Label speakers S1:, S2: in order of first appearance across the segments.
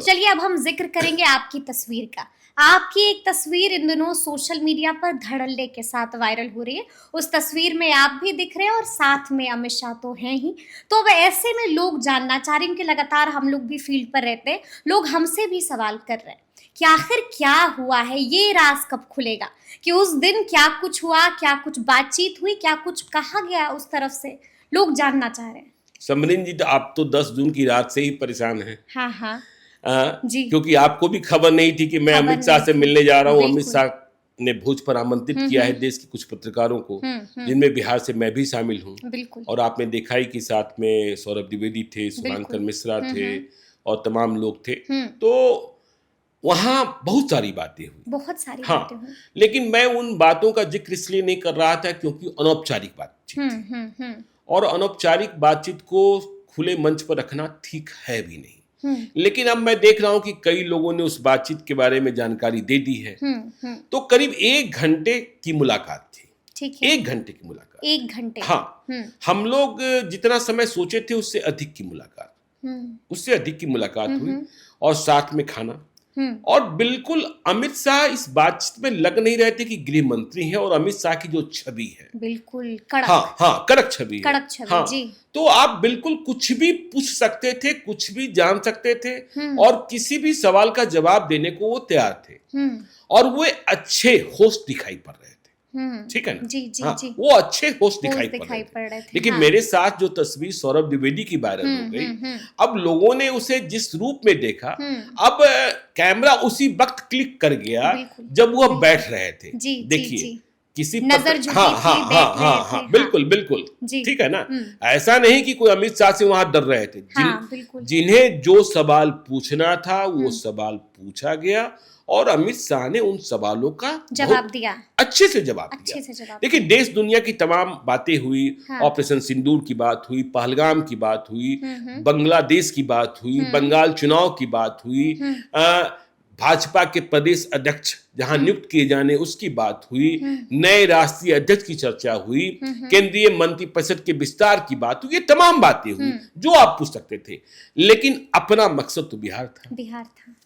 S1: चलिए अब हम जिक्र करेंगे आपकी तस्वीर का। आपकी एक तस्वीर इन दिनों सोशल मीडिया पर धड़ल्ले के साथ वायरल हो रही है। उस तस्वीर में आप भी दिख रहे हैं और साथ में अमित शाह तो हैं ही। तो अब ऐसे में लोग जानना चाह रहे हैं कि लगातार हम लोग भी फील्ड पर रहते हैं, लोग हमसे भी सवाल कर रहे हैं कि आखिर क्या हुआ है, ये राज कब खुलेगा कि उस दिन क्या कुछ हुआ, क्या कुछ बातचीत हुई, क्या कुछ कहा गया उस तरफ से, लोग जानना चाह रहे हैं।
S2: समरीन जी, तो आप तो 10 जून की रात से ही परेशान हैं।
S1: हाँ हाँ जी,
S2: क्योंकि आपको भी खबर नहीं थी कि मैं अमित शाह से मिलने जा रहा हूँ। अमित शाह ने भोज पर आमंत्रित किया है देश के कुछ पत्रकारों को, जिनमें बिहार से मैं भी शामिल हूँ। और आपने देखा ही कि साथ में सौरभ द्विवेदी थे, शुभांकर मिश्रा थे और तमाम लोग थे। तो वहाँ बहुत सारी बातें हुई,
S1: बहुत सारी
S2: बातें हुई। लेकिन मैं उन बातों का जिक्र इसलिए नहीं कर रहा था क्योंकि अनौपचारिक बातचीत थी। और अनौपचारिक बातचीत को खुले मंच पर रखना ठीक है भी नहीं। लेकिन अब मैं देख रहा हूं कि कई लोगों ने उस बातचीत के बारे में जानकारी दे दी है। तो करीब 1 घंटे की मुलाकात थी। ठीक है, 1 घंटे की मुलाकात,
S1: 1 घंटे।
S2: हाँ, हम लोग जितना समय सोचे थे उससे अधिक की मुलाकात हुई और साथ में खाना। और बिल्कुल अमित शाह इस बातचीत में लग नहीं रहे थे कि गृह मंत्री हैं, और अमित शाह की जो छवि है
S1: बिल्कुल कड़क,
S2: हाँ कड़क छवि है, हाँ,
S1: जी।
S2: तो आप बिल्कुल कुछ भी पूछ सकते थे, कुछ भी जान सकते थे और किसी भी सवाल का जवाब देने को वो तैयार थे। और वो अच्छे होस्ट दिखाई पड़ रहे थे। ठीक है ना?
S1: जी जी
S2: हाँ,
S1: जी,
S2: वो अच्छे होस्ट दिखाई पड़ रहे थे। लेकिन मेरे साथ जो तस्वीर सौरभ द्विवेदी की वायरल हो गई, अब लोगों ने उसे जिस रूप में देखा, अब कैमरा उसी वक्त क्लिक कर गया जब वो बैठ रहे थे। देखिए, किसी
S1: नजर
S2: हाँ, बिल्कुल ठीक है ना। ऐसा नहीं कि कोई अमित शाह से वहां डर रहे थे। जिन्हें जो सवाल पूछना था वो सवाल पूछा गया और अमित शाह ने उन सवालों का
S1: जवाब दिया,
S2: अच्छे से जवाब दिया। देखिए, देश दुनिया की तमाम बातें हुई, ऑपरेशन सिंदूर की बात हुई, पहलगाम की बात हुई, बांग्लादेश की बात हुई, बंगाल चुनाव की बात हुई, भाजपा के प्रदेश अध्यक्ष जहां नियुक्त किए जाने उसकी बात हुई, नए राष्ट्रीय अध्यक्ष की चर्चा हुई, केंद्रीय मंत्रिपरिषद के विस्तार की बात हुई। ये तमाम बातें हुई जो आप पूछ सकते थे। लेकिन अपना मकसद तो बिहार था।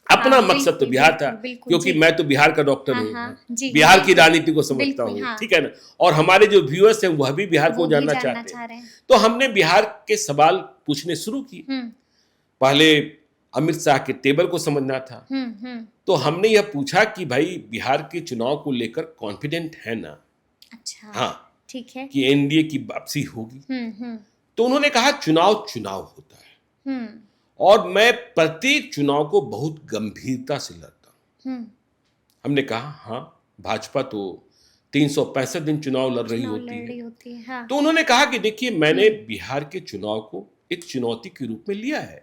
S2: अपना मकसद तो बिहार था, क्योंकि मैं तो बिहार का डॉक्टर हूँ, बिहार की राजनीति को समझता हूँ। ठीक है ना। और हमारे जो व्यूअर्स हैं वह भी बिहार को जानना चाहते हैं। तो हमने बिहार के सवाल पूछने शुरू किए। पहले अमित शाह के टेबल को समझना था। तो हमने यह पूछा कि भाई, बिहार के चुनाव को लेकर कॉन्फिडेंट है ना?
S1: अच्छा,
S2: हाँ,
S1: ठीक है, कि
S2: एनडीए की वापसी होगी। तो उन्होंने कहा चुनाव होता है और मैं प्रत्येक चुनाव को बहुत गंभीरता से लड़ता हूं। हमने कहा हाँ, भाजपा तो 365 दिन चुनाव लड़ रही होती है। हाँ। तो उन्होंने कहा कि देखिए, मैंने बिहार के चुनाव को एक चुनौती के रूप में लिया है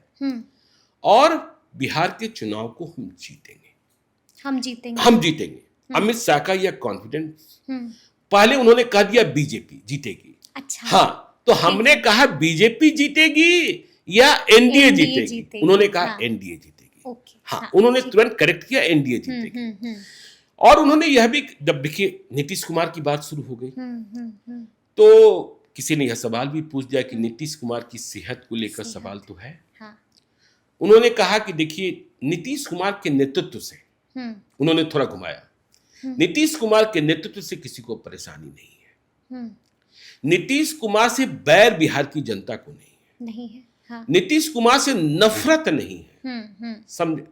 S2: और बिहार के चुनाव को हम जीतेंगे। अमित शाह का यह कॉन्फिडेंस। पहले उन्होंने कह दिया बीजेपी जीतेगी। अच्छा, हाँ, तो हमने कहा बीजेपी जीतेगी या एनडीए जीतेगी? उन्होंने कहा एनडीए जीतेगी। हाँ, उन्होंने तुरंत करेक्ट किया, एनडीए जीतेगी। और उन्होंने यह भी, जब देखिए नीतीश कुमार की बात शुरू हो गई तो किसी ने यह सवाल भी पूछ दिया कि नीतीश कुमार की सेहत को लेकर सवाल तो है। उन्होंने कहा कि देखिए, नीतीश कुमार के नेतृत्व से, उन्होंने थोड़ा घुमाया, नीतीश कुमार के नेतृत्व से किसी को परेशानी नहीं है। नीतीश कुमार से बैर बिहार की जनता को नहीं है। हाँ। नीतीश कुमार से नफरत नहीं है। समझे?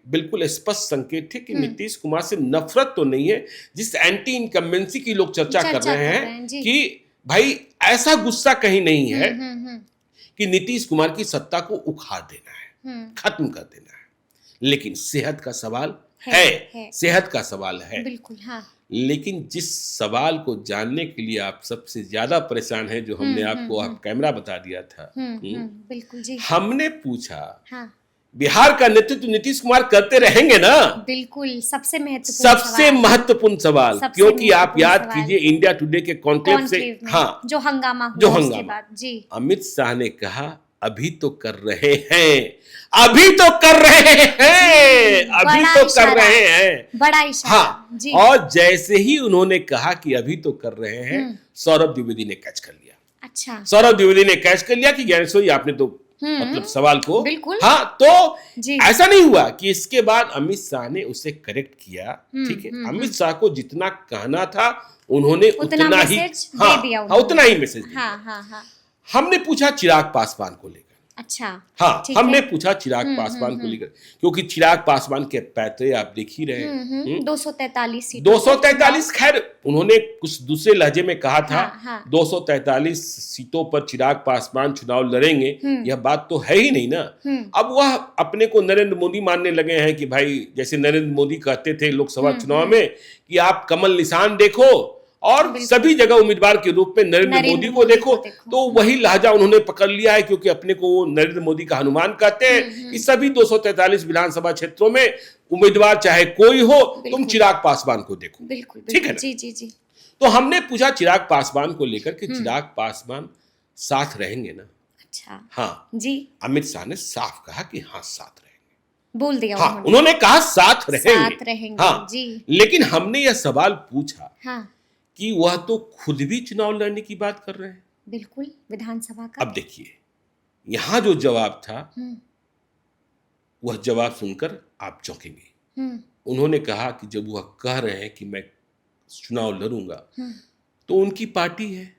S2: बिल्कुल स्पष्ट संकेत थे कि नीतीश कुमार से नफरत तो नहीं है। जिस एंटी इनकम्बेंसी की लोग चर्चा कर रहे हैं कि भाई, ऐसा गुस्सा कहीं नहीं है कि नीतीश कुमार की सत्ता को उखाड़ देना है, खत्म कर देना है। लेकिन सेहत का सवाल है। सेहत का सवाल है, बिल्कुल, हाँ। लेकिन जिस सवाल को जानने के लिए आप सबसे ज्यादा परेशान हैं, जो हमने आपको कैमरा बता दिया था,
S1: बिल्कुल जी,
S2: हमने पूछा, हाँ, बिहार का नेतृत्व नीतीश कुमार करते रहेंगे ना?
S1: बिल्कुल, सबसे महत्वपूर्ण
S2: सवाल, क्योंकि आप याद कीजिए इंडिया टुडे के कॉन्क्लेव से, हाँ,
S1: जो हंगामा उसके बाद, जी,
S2: अमित शाह ने कहा अभी तो कर रहे हैं, अभी तो कर रहे हैं,
S1: बड़ा इशारा।
S2: हाँ, जी। और जैसे ही उन्होंने कहा कि अभी तो कर रहे हैं, सौरभ द्विवेदी ने कैच कर लिया। अच्छा, सौरभ द्विवेदी ने कैच कर लिया कि ज्ञानेश्वरी, आपने तो मतलब सवाल को।
S1: बिल्कुल।
S2: हाँ, तो
S1: जी।
S2: ऐसा नहीं हुआ कि इसके बाद अमित शाह ने उसे करेक्ट किया, ठीक है। अमित शाह को जितना कहना था उन्होंने उतना ही,
S1: दे दिया
S2: हाँ, उतना ही मैसेज दिया।
S1: हाँ।
S2: हमने पूछा चिराग पासवान को लेकर।
S1: अच्छा,
S2: हाँ, हमने पूछा चिराग पासवान को लेकर, क्योंकि चिराग पासवान के पैतरे आप देख ही रहे हैं।
S1: 243
S2: 243, खैर उन्होंने कुछ दूसरे लहजे में कहा था।
S1: हाँ।
S2: 243 सीटों पर चिराग पासवान चुनाव लड़ेंगे, यह बात तो है ही नहीं ना। अब वह अपने को नरेंद्र मोदी मानने लगे हैं कि भाई, जैसे नरेंद्र मोदी कहते थे लोकसभा चुनाव में कि आप कमल निशान देखो और सभी जगह उम्मीदवार के रूप में नरेंद्र मोदी को देखो। तो वही लहजा उन्होंने पकड़ लिया है, क्योंकि अपने को वो नरेंद्र मोदी का हनुमान कहते हैं कि सभी 243 विधानसभा क्षेत्रों में उम्मीदवार चाहे कोई हो, तुम चिराग पासवान को देखो। ठीक है ना?
S1: जी।
S2: तो हमने पूछा चिराग पासवान को लेकर कि चिराग पासवान साथ रहेंगे ना।
S1: अच्छा,
S2: हाँ
S1: जी।
S2: अमित शाह ने साफ कहा कि हाँ साथ रहेंगे,
S1: बोल दिया।
S2: हाँ, उन्होंने कहा साथ रहेंगे। हाँ,
S1: जी।
S2: लेकिन हमने यह सवाल पूछा
S1: हाँ,
S2: कि वह तो खुद भी चुनाव लड़ने की बात कर रहे हैं।
S1: बिल्कुल, विधानसभा का।
S2: अब देखिए, यहां जो जवाब था वह जवाब सुनकर आप चौंकेंगे। उन्होंने कहा कि जब वह कह रहे हैं कि मैं चुनाव लड़ूंगा, तो उनकी पार्टी है,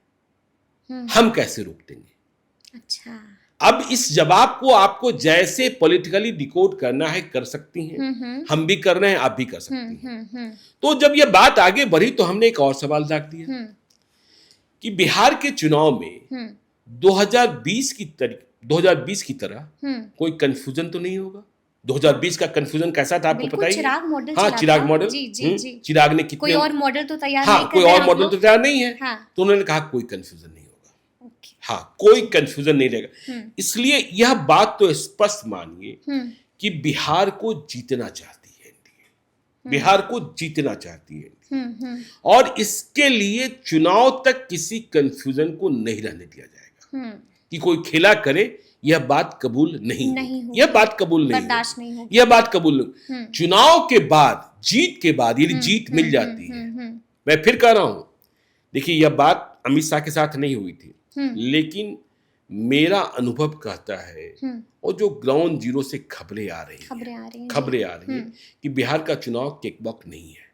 S2: हम कैसे रोक देंगे।
S1: अच्छा,
S2: अब इस जवाब को आपको जैसे पॉलिटिकली डिकोड करना है कर सकती हैं, हम भी कर रहे हैं, आप भी कर सकती हैं। तो जब यह बात आगे बढ़ी तो हमने एक और सवाल दाग दिया कि बिहार के चुनाव में 2020 की तरह कोई कंफ्यूजन तो नहीं होगा। 2020 का कंफ्यूजन कैसा था आपको पता ही है।
S1: चिराग मॉडल।
S2: हाँ, चिराग मॉडल। चिराग ने कितने,
S1: कोई और मॉडल तो तैयार
S2: हाँ,
S1: नहीं कर
S2: कोई
S1: रहे
S2: और
S1: आप
S2: मॉडल
S1: लोग?
S2: तो तैयार नहीं है।
S1: हाँ।
S2: तो उन्होंने कहा कोई कंफ्यूजन नहीं होगा। हाँ, कोई कंफ्यूजन नहीं रहेगा। इसलिए यह बात तो स्पष्ट मानिए कि बिहार को जीतना चाहती है एनडीए, बिहार को जीतना चाहती है, और इसके लिए चुनाव तक किसी कंफ्यूजन को नहीं रहने दिया जाएगा कि कोई खेला करे। यह बात कबूल नहीं होगी। यह बात कबूल नहीं,
S1: बर्दाश्त नहीं होगी।
S2: यह बात कबूल नहीं। चुनाव के बाद, जीत के बाद, यदि जीत मिल जाती है, मैं फिर कह रहा हूं, देखिए यह बात अमित शाह के साथ नहीं हुई थी, लेकिन मेरा अनुभव कहता है, और जो ग्राउंड जीरो से खबरें आ रही हैं कि बिहार का चुनाव केकवॉक नहीं है,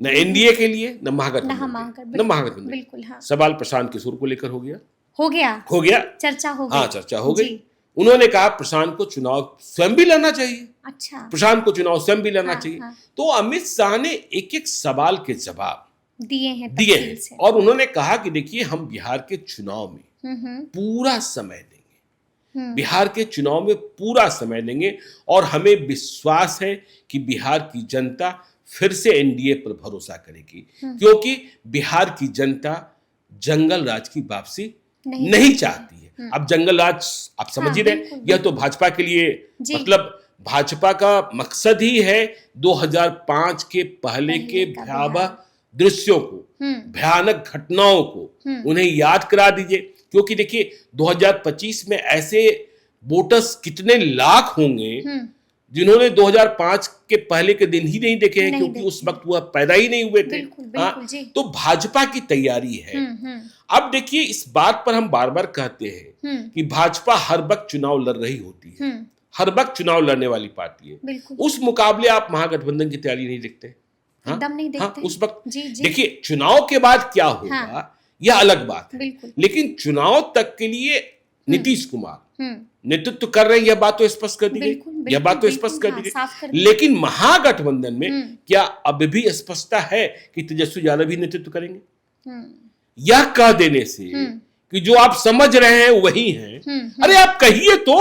S2: न एनडीए के लिए, न महागठबंधन।
S1: बिल्कुल, हाँ।
S2: सवाल प्रशांत किशोर को लेकर हो गया,
S1: चर्चा हो गई।
S2: हाँ, चर्चा हो गई। उन्होंने कहा प्रशांत को चुनाव स्वयं भी लड़ना चाहिए।
S1: अच्छा,
S2: प्रशांत को चुनाव स्वयं भी लड़ना चाहिए। तो अमित शाह ने एक एक सवाल के जवाब दिए हैं और उन्होंने कहा कि देखिए, हम बिहार के चुनाव में पूरा समय देंगे, बिहार के चुनाव में पूरा समय देंगे, और हमें विश्वास है कि बिहार की जनता फिर से एनडीए पर भरोसा करेगी, क्योंकि बिहार की जनता जंगल राज की वापसी नहीं चाहती है। अब जंगल राज आप समझ ही रहे, यह तो भाजपा के लिए, मतलब भाजपा का मकसद ही है 2005 के पहले के भयावह दृश्यों को, भयानक घटनाओं को उन्हें याद करा दीजिए, क्योंकि देखिए 2025 में ऐसे वोटर्स कितने लाख होंगे जिन्होंने 2005 के पहले के दिन ही नहीं देखे हैं, क्योंकि उस वक्त वह पैदा ही नहीं हुए थे। तो भाजपा की तैयारी है। अब देखिए, इस बात पर हम बार बार कहते हैं कि भाजपा हर वक्त चुनाव लड़ रही होती है, हर वक्त चुनाव लड़ने वाली पार्टी है।
S1: बिल्कुल।
S2: उस मुकाबले आप महागठबंधन की तैयारी नहीं देखते। हाँ?
S1: नहीं देखते।
S2: हाँ, उस वक्त देखिए चुनाव के बाद क्या होगा यह अलग बात है, लेकिन चुनाव तक के लिए नीतीश कुमार नेतृत्व कर रहे हैं, यह बात तो स्पष्ट कर दी गई, यह बात तो स्पष्ट कर दी गई। लेकिन महागठबंधन में क्या अब भी स्पष्टता है कि तेजस्वी यादव ही नेतृत्व करेंगे? यह कह देने से कि जो आप समझ रहे हैं वही है, अरे आप कहिए तो,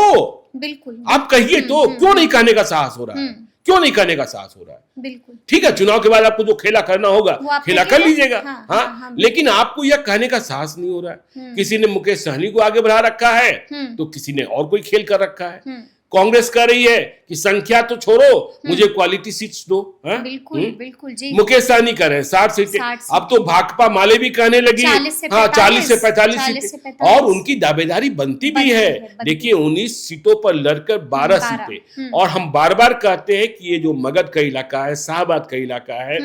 S2: बिल्कुल आप कहिए तो, क्यों नहीं कहने का साहस हो रहा है? क्यों नहीं करने का साहस हो रहा है?
S1: बिल्कुल ठीक
S2: है, चुनाव के बाद आपको जो खेला करना होगा खेला कर लीजिएगा। हाँ, लेकिन आपको यह कहने का साहस नहीं हो रहा है। किसी ने मुकेश सहनी को आगे बढ़ा रखा है, तो किसी ने और कोई खेल कर रखा है। कांग्रेस कह रही है कि संख्या तो छोड़ो, मुझे क्वालिटी सीट्स दो।
S1: बिल्कुल जी।
S2: मुकेश सहनी कह रहे हैं 60 सीटें। अब तो भाकपा माले भी कहने लगी 40 से 45 सीटें, और उनकी दावेदारी बनती भी है। देखिए 19 सीटों पर लड़कर 12 सीटें, और हम बार बार कहते हैं कि ये जो मगध का इलाका है, शाहबाद का इलाका है,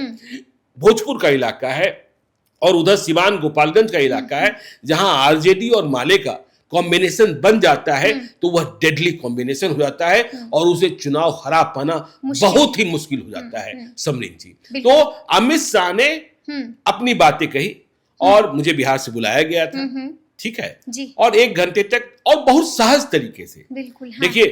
S2: भोजपुर का इलाका है, और उधर सिवान गोपालगंज का इलाका है, जहां आरजेडी और माले का, कॉम्बिनेशन बन जाता है तो वह डेडली कॉम्बिनेशन हो जाता है और उसे चुनाव हरा पाना बहुत ही मुश्किल हो जाता है समरीन जी। तो अमित शाह ने अपनी बातें कही और मुझे बिहार से बुलाया गया था, ठीक है जी। और 1 घंटे तक और बहुत सहज तरीके से, बिल्कुल हाँ। देखिए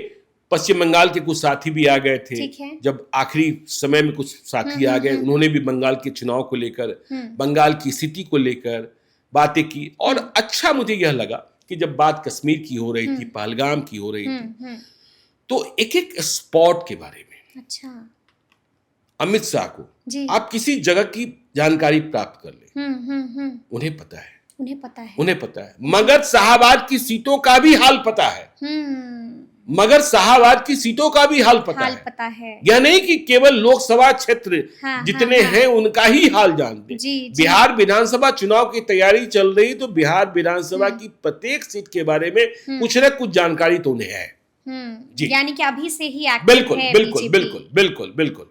S2: पश्चिम बंगाल के कुछ साथी भी आ गए थे, जब आखिरी समय में कुछ साथी आ गए, उन्होंने भी बंगाल के चुनाव को लेकर, बंगाल की स्थिति को लेकर बातें की। और अच्छा मुझे यह लगा कि जब बात कश्मीर की हो रही थी, पहलगाम की हो रही थी, तो एक एक स्पॉट के बारे में अच्छा अमित शाह को आप किसी जगह की जानकारी प्राप्त कर ले, उन्हें पता है, उन्हें पता है। मगर शाहबाद की सीटों का भी हाल पता है, मगर शाहबाद की सीटों का भी हाल पता है। यह नहीं कि केवल लोकसभा क्षेत्र जितने हैं उनका ही हाल जानते। बिहार विधानसभा चुनाव की तैयारी चल रही, तो बिहार विधानसभा की प्रत्येक सीट के बारे में कुछ न कुछ जानकारी तो उन्हें है जी।
S1: यानी कि अभी से ही एक्टिव है
S2: बिल्कुल बिल्कुल बिल्कुल बिल्कुल बिल्कुल।